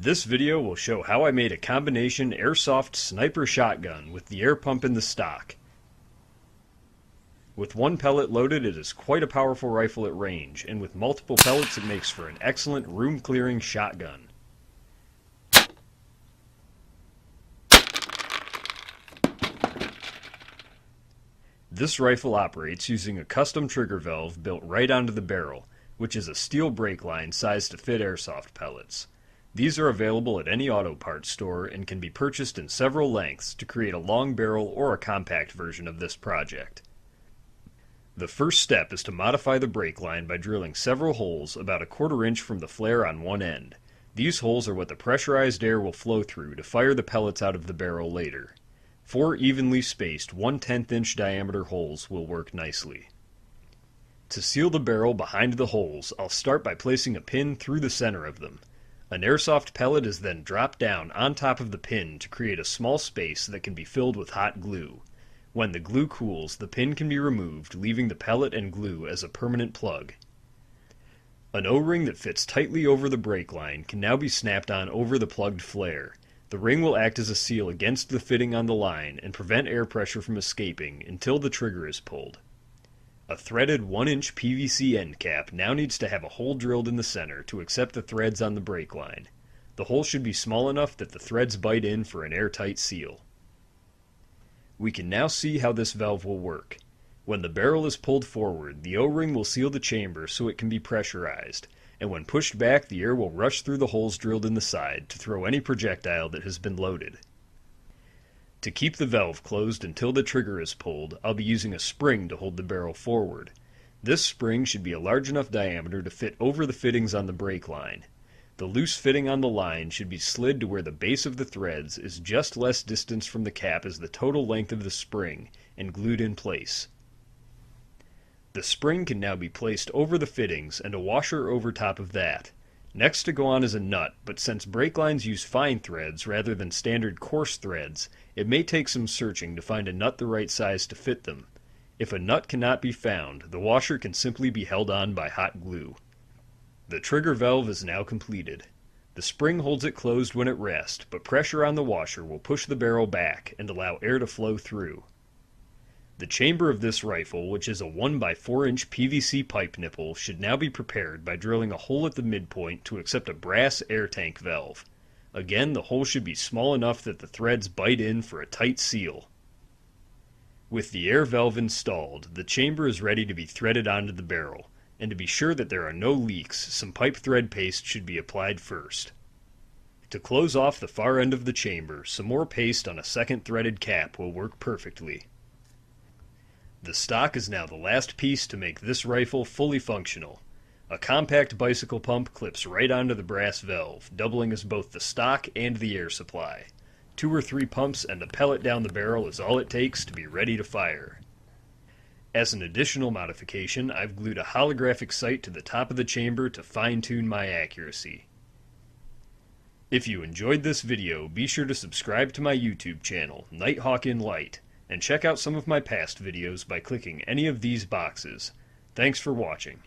This video will show how I made a combination airsoft sniper shotgun with the air pump in the stock. With one pellet loaded, it is quite a powerful rifle at range, and with multiple pellets it makes for an excellent room-clearing shotgun. This rifle operates using a custom trigger valve built right onto the barrel, which is a steel brake line sized to fit airsoft pellets. These are available at any auto parts store and can be purchased in several lengths to create a long barrel or a compact version of this project. The first step is to modify the brake line by drilling several holes about a 1/4 inch from the flare on one end. These holes are what the pressurized air will flow through to fire the pellets out of the barrel later. 4 evenly spaced 1/10 inch diameter holes will work nicely. To seal the barrel behind the holes, I'll start by placing a pin through the center of them. An airsoft pellet is then dropped down on top of the pin to create a small space that can be filled with hot glue. When the glue cools, the pin can be removed, leaving the pellet and glue as a permanent plug. An O-ring that fits tightly over the brake line can now be snapped on over the plugged flare. The ring will act as a seal against the fitting on the line and prevent air pressure from escaping until the trigger is pulled. A threaded 1-inch PVC end cap now needs to have a hole drilled in the center to accept the threads on the brake line. The hole should be small enough that the threads bite in for an airtight seal. We can now see how this valve will work. When the barrel is pulled forward, the O-ring will seal the chamber so it can be pressurized, and when pushed back, the air will rush through the holes drilled in the side to throw any projectile that has been loaded. To keep the valve closed until the trigger is pulled, I'll be using a spring to hold the barrel forward. This spring should be a large enough diameter to fit over the fittings on the brake line. The loose fitting on the line should be slid to where the base of the threads is just less distance from the cap as the total length of the spring, and glued in place. The spring can now be placed over the fittings and a washer over top of that. Next to go on is a nut, but since brake lines use fine threads rather than standard coarse threads, it may take some searching to find a nut the right size to fit them. If a nut cannot be found, the washer can simply be held on by hot glue. The trigger valve is now completed. The spring holds it closed when at rest, but pressure on the washer will push the barrel back and allow air to flow through. The chamber of this rifle, which is a 1x4-inch PVC pipe nipple, should now be prepared by drilling a hole at the midpoint to accept a brass air tank valve. Again, the hole should be small enough that the threads bite in for a tight seal. With the air valve installed, the chamber is ready to be threaded onto the barrel, and to be sure that there are no leaks, some pipe thread paste should be applied first. To close off the far end of the chamber, some more paste on a second threaded cap will work perfectly. The stock is now the last piece to make this rifle fully functional. A compact bicycle pump clips right onto the brass valve, doubling as both the stock and the air supply. 2 or 3 pumps and a pellet down the barrel is all it takes to be ready to fire. As an additional modification, I've glued a holographic sight to the top of the chamber to fine-tune my accuracy. If you enjoyed this video, be sure to subscribe to my YouTube channel, Nighthawk in Light, and check out some of my past videos by clicking any of these boxes. Thanks for watching.